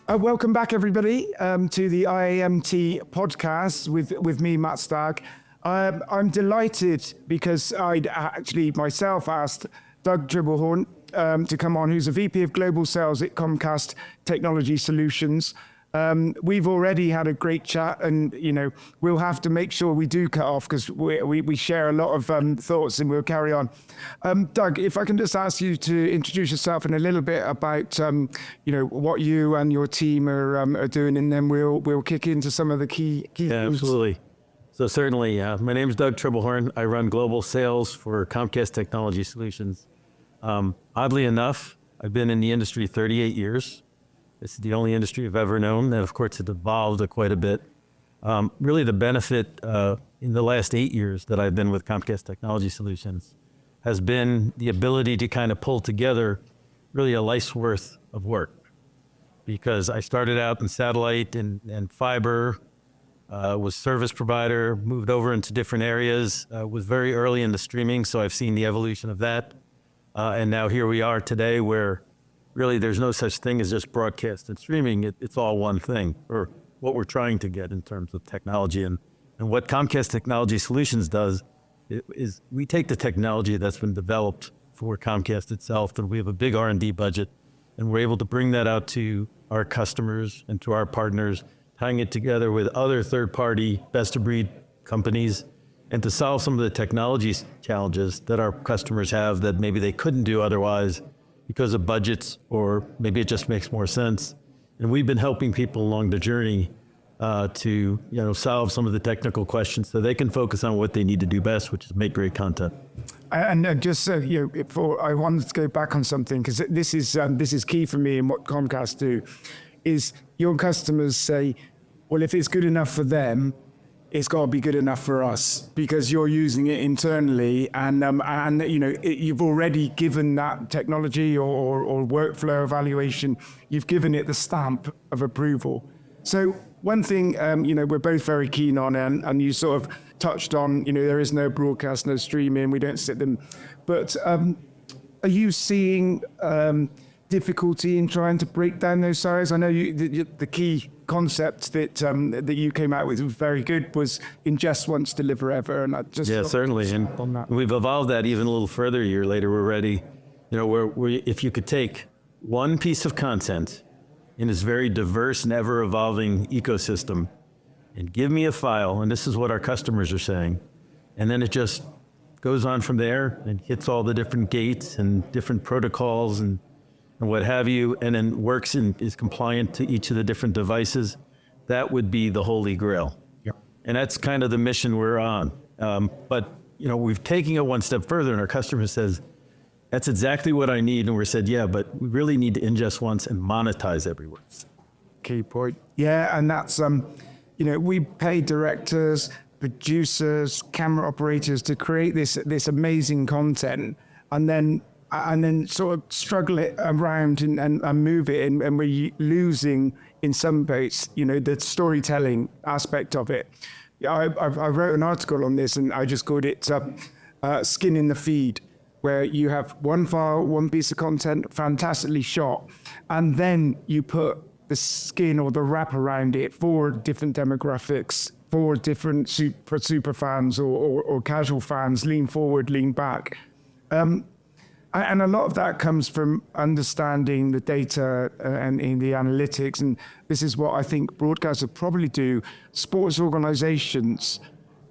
Welcome back, everybody, to the IAMT podcast with me, Matt Stagg. I'm delighted because I'd actually myself asked Doug Triblehorn to come on, who's a VP of Global Sales at Comcast Technology Solutions. We've already had a great chat, and we'll have to make sure we do cut off because we share a lot of thoughts, and we'll carry on. Doug, if I can just ask you to introduce yourself and a little bit about what you and your team are doing, and then we'll kick into some of the key Yeah, themes. absolutely. So certainly, my name is Doug Triblehorn. I run global sales for Comcast Technology Solutions. Oddly enough, I've been in the industry 38 years. This is the only industry I've ever known, and of course it evolved quite a bit. Really the benefit in the last 8 years that I've been with Comcast Technology Solutions has been the ability to kind of pull together really a life's worth of work. Because I started out in satellite and fiber, was service provider, moved over into different areas, was very early into streaming, so I've seen the evolution of that. And now here we are today where really there's no such thing as just broadcast and streaming. It's all one thing, or what we're trying to get in terms of technology. And what Comcast Technology Solutions does is we take the technology that's been developed for Comcast itself, and we have a big R&D budget, and we're able to bring that out to our customers and to our partners, tying it together with other third-party best-of-breed companies, and to solve some of the technology challenges that our customers have that maybe they couldn't do otherwise because of budgets, or maybe it just makes more sense. And we've been helping people along the journey to solve some of the technical questions so they can focus on what they need to do best, which is make great content. And just I wanted to go back on something because this is key for me in what Comcast do, is your customers say, well, if it's good enough for them, it's got to be good enough for us because you're using it internally, and you've already given that technology or workflow evaluation, you've given it the stamp of approval. So one thing we're both very keen on, and you sort of touched on, there is no broadcast, no streaming, we don't sit them, but are you seeing difficulty in trying to break down those silos? I know the key concept that you came out with was very good, was ingest once, deliver ever, and I just certainly, and on that. We've evolved that even a little further. A year later, we're ready. Where if you could take one piece of content in this very diverse and ever-evolving ecosystem, and give me a file, and this is what our customers are saying, and then it just goes on from there and hits all the different gates and different protocols and what have you, and then works and is compliant to each of the different devices, that would be the holy grail. Yep. And that's kind of the mission we're on. But we've taken it one step further, and our customer says, that's exactly what I need. And we're said, yeah, but we really need to ingest once and monetize everywhere. Key point. Yeah, and that's, we pay directors, producers, camera operators to create this amazing content, and then sort of struggle it around and move it, and we're losing in some ways, the storytelling aspect of it. I wrote an article on this, and I just called it skin in the feed, where you have one file, one piece of content, fantastically shot, and then you put the skin or the wrap around it for different demographics, for different super fans or casual fans, lean forward, lean back. And a lot of that comes from understanding the data and in the analytics. And this is what I think broadcasters probably do. Sports organizations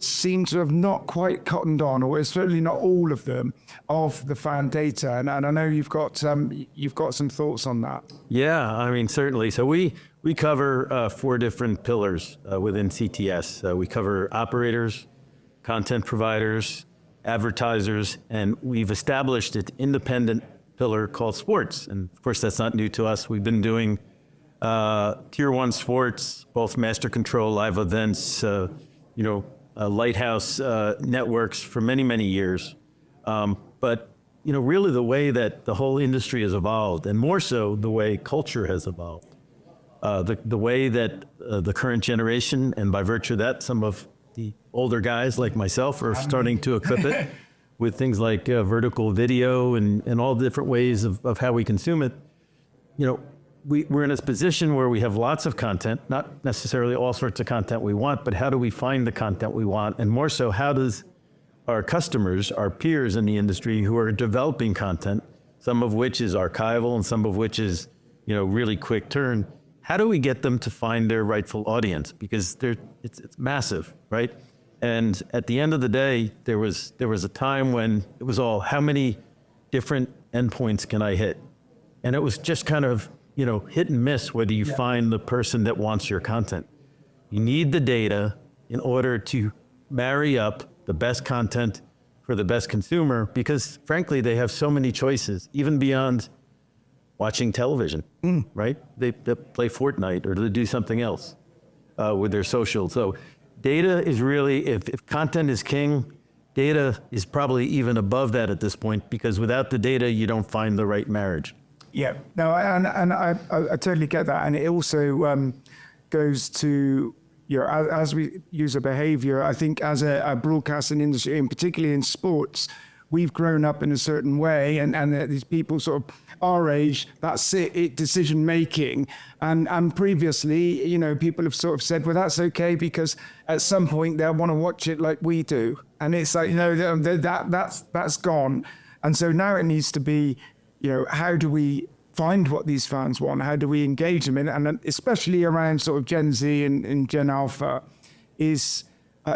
seem to have not quite cottoned on, or certainly not all of them, of the fan data. And I know you've got some thoughts on that. Yeah, certainly. So we cover 4 different pillars within CTS. We cover operators, content providers, advertisers, and we've established an independent pillar called sports. And of course, that's not new to us. We've been doing tier 1 sports, both master control, live events, lighthouse networks for many, many years. But really the way that the whole industry has evolved, and more so the way culture has evolved, the way that the current generation, and by virtue of that, some of the older guys like myself are starting to equip it with things like vertical video and all the different ways of how we consume it. we're in a position where we have lots of content, not necessarily all sorts of content we want, but how do we find the content we want? And more so, how does our customers, our peers in the industry who are developing content, some of which is archival and some of which is, really quick turn, how do we get them to find their rightful audience? Because it's massive, right? And at the end of the day, there was a time when it was all, how many different endpoints can I hit? And it was just kind of, hit and miss whether you find the person that wants your content. You need the data in order to marry up the best content for the best consumer, because frankly, they have so many choices, even beyond watching television, right? They play Fortnite or they do something else with their social. So data is really, if content is king, data is probably even above that at this point, because without the data, you don't find the right marriage. Yeah, no, and I totally get that. And it also goes to, as we use a behavior, I think as a broadcasting industry, and particularly in sports, we've grown up in a certain way, and these people sort of our age, that's it decision making. And previously, people have sort of said, well, that's okay, because at some point they'll want to watch it like we do. And it's like, that's gone. And so now it needs to be, how do we find what these fans want? How do we engage them in? And especially around sort of Gen Z and Gen Alpha, is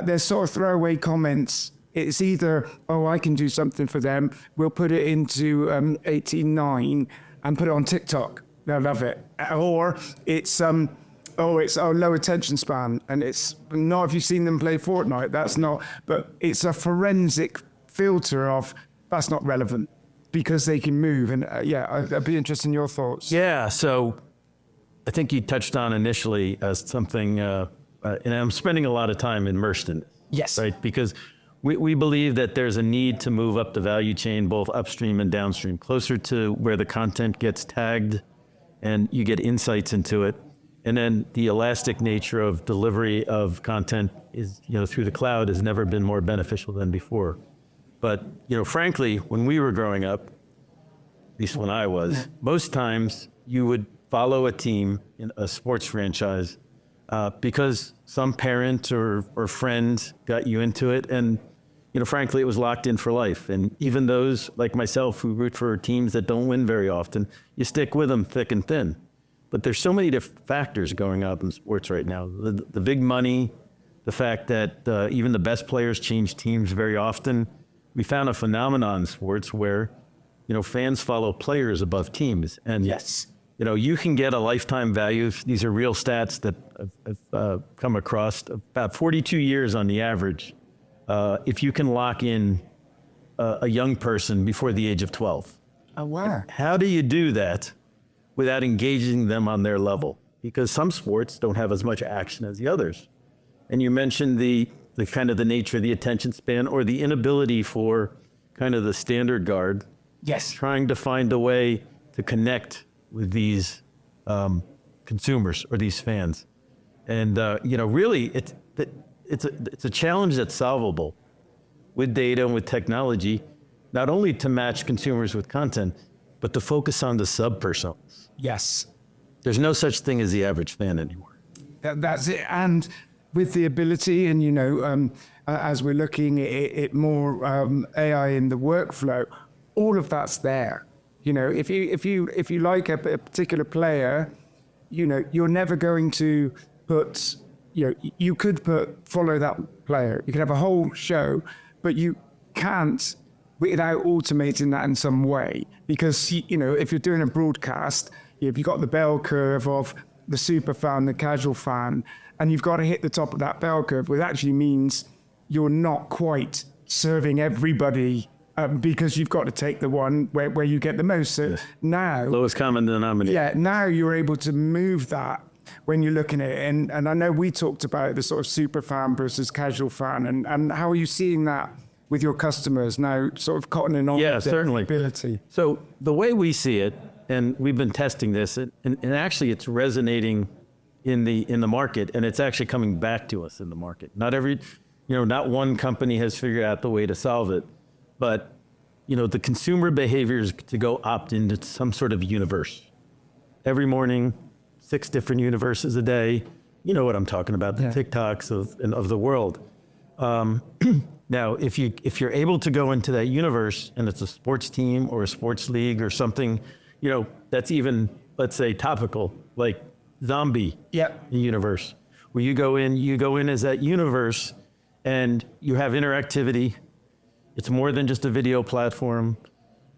there's sort of throwaway comments. It's either, oh, I can do something for them. We'll put it into 18.9 and put it on TikTok. They'll love it. Or it's low attention span. And it's not, if you've seen them play Fortnite, that's not, but it's a forensic filter of that's not relevant because they can move. And I'd be interested in your thoughts. Yeah, so I think you touched on initially as something, and I'm spending a lot of time immersed in it. Yes. Right, because we believe that there's a need to move up the value chain, both upstream and downstream, closer to where the content gets tagged and you get insights into it. And then the elastic nature of delivery of content is, through the cloud has never been more beneficial than before. But, frankly, when we were growing up, at least when I was, most times you would follow a team in a sports franchise because some parent or friend got you into it. And, frankly, it was locked in for life. And even those like myself who root for teams that don't win very often, you stick with them thick and thin. But there's so many different factors going on in sports right now. The big money, the fact that even the best players change teams very often. We found a phenomenon in sports where, fans follow players above teams. And yes, you can get a lifetime value. These are real stats that I've come across, about 42 years on the average, if you can lock in a young person before the age of 12. Oh, wow. How do you do that without engaging them on their level? Because some sports don't have as much action as the others. And you mentioned the kind of the nature of the attention span, or the inability for kind of the standard guard. Yes. Trying to find a way to connect with these consumers or these fans. And, really it's a challenge that's solvable with data and with technology, not only to match consumers with content, but to focus on the sub-personas. Yes. There's no such thing as the average fan anymore. That's it. And with the ability, and as we're looking at more AI in the workflow, all of that's there. If you like a particular player, you're never going to put, you could follow that player. You could have a whole show, but you can't without automating that in some way. Because if you're doing a broadcast, if you've got the bell curve of the super fan, the casual fan, and you've got to hit the top of that bell curve, which actually means you're not quite serving everybody because you've got to take the one where you get the most. So now... Lowest common denominator. Yeah, now you're able to move that when you're looking at it. And I know we talked about the sort of super fan versus casual fan. And how are you seeing that with your customers now, sort of cottoning on Yeah, the certainly. ability? So the way we see it, and we've been testing this, and actually it's resonating in the market, and it's actually coming back to us in the market. Not one company has figured out the way to solve it, but the consumer behavior is to go opt into some sort of universe. every morning, 6 different universes a day. You know what I'm talking about, the TikToks of the world. Now, if you're able to go into that universe and it's a sports team or a sports league or something, you know, that's even, let's say, topical, like zombie universe, where you go in as that universe and you have interactivity. It's more than just a video platform.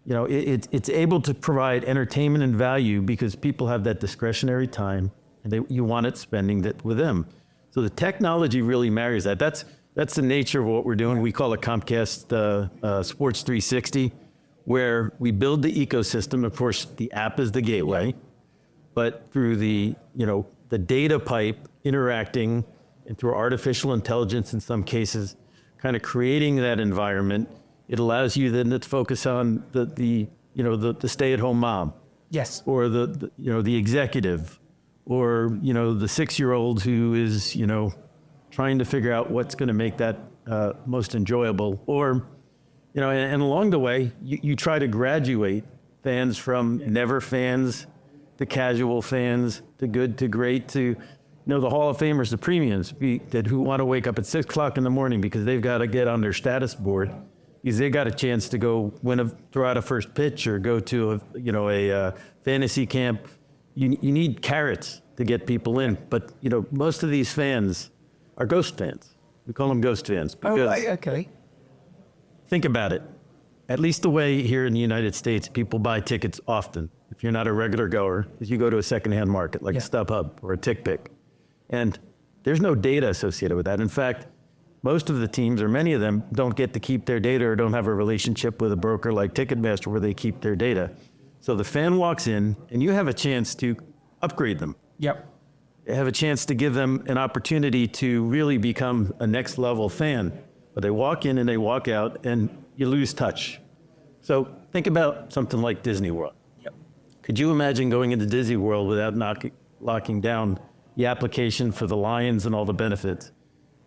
You know, it's able to provide entertainment and value because people have that discretionary time and you want it spending that with them. So the technology really marries that. That's the nature of what we're doing. We call it Comcast Sports 360, where we build the ecosystem. Of course, the app is the gateway, but through the data pipe interacting and through artificial intelligence in some cases, kind of creating that environment, it allows you then to focus on the stay-at-home mom, or the executive, or the 6-year-old who is trying to figure out what's going to make that most enjoyable, or and along the way you try to graduate fans from never fans to casual fans to good to great to the Hall of Famers, the premiums who want to wake up at 6 o'clock in the morning because they've got to get on their status board because they got a chance to go throw out a first pitch or go to a fantasy camp. You need carrots to get people in, but most of these fans are ghost fans. We call them ghost fans because think about it. At least the way here in the United States, people buy tickets often. If you're not a regular goer, is you go to a secondhand market like a StubHub or a TickPick. And there's no data associated with that. In fact, most of the teams, or many of them, don't get to keep their data or don't have a relationship with a broker like Ticketmaster where they keep their data. So the fan walks in, and you have a chance to upgrade them. You have a chance to give them an opportunity to really become a next level fan. But they walk in and they walk out, and you lose touch. So think about something like Disney World. Could you imagine going into Disney World without locking down the application for the Lions and all the benefits?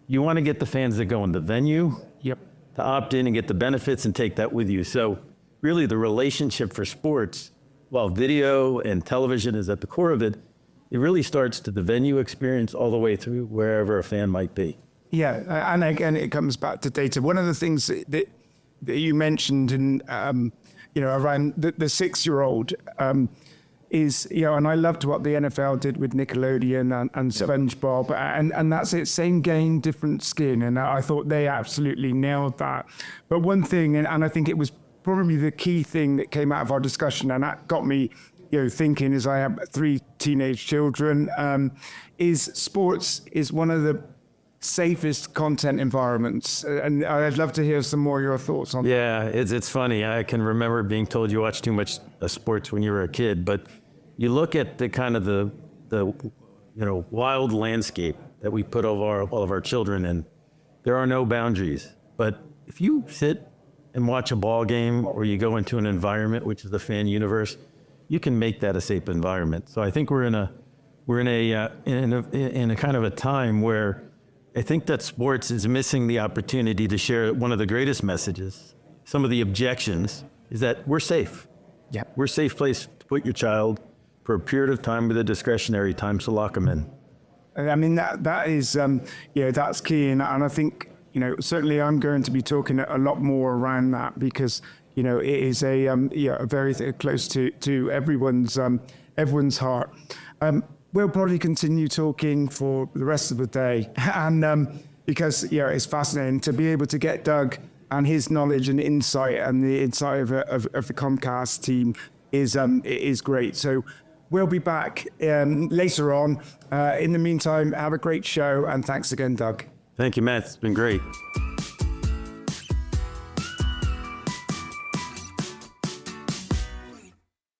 You want to get the fans that go in the venue to opt in and get the benefits and take that with you. So really the relationship for sports, while video and television is at the core of it, it really starts to the venue experience all the way through wherever a fan might be. Yeah, and again, it comes back to data. One of the things that you mentioned in, around the 6-year-old is, and I loved what the NFL did with Nickelodeon and SpongeBob, and that's it, same game, different skin. And I thought they absolutely nailed that. But one thing, and I think it was probably the key thing that came out of our discussion, and that got me thinking, as I have 3 teenage children, is sports is one of the safest content environments, and I'd love to hear some more of your thoughts on that. Yeah, it's funny. I can remember being told you watch too much sports when you were a kid, but you look at the kind of the wild landscape that we put all of our children in. There are no boundaries. But if you sit and watch a ball game, or you go into an environment which is the fan universe, you can make that a safe environment. So I think we're in a kind of a time where I think that sports is missing the opportunity to share one of the greatest messages. Some of the objections is that we're safe. We're a safe place to put your child for a period of time with a discretionary time, so lock them in. I mean, that is, that's key. And I think, certainly I'm going to be talking a lot more around that because, it is a very close to everyone's heart. We'll probably continue talking for the rest of the day, and because it's fascinating to be able to get Doug and his knowledge and insight, and the insight of the Comcast team is great. So we'll be back later on. In the meantime, have a great show, and thanks again, Doug. Thank you, Matt. It's been great.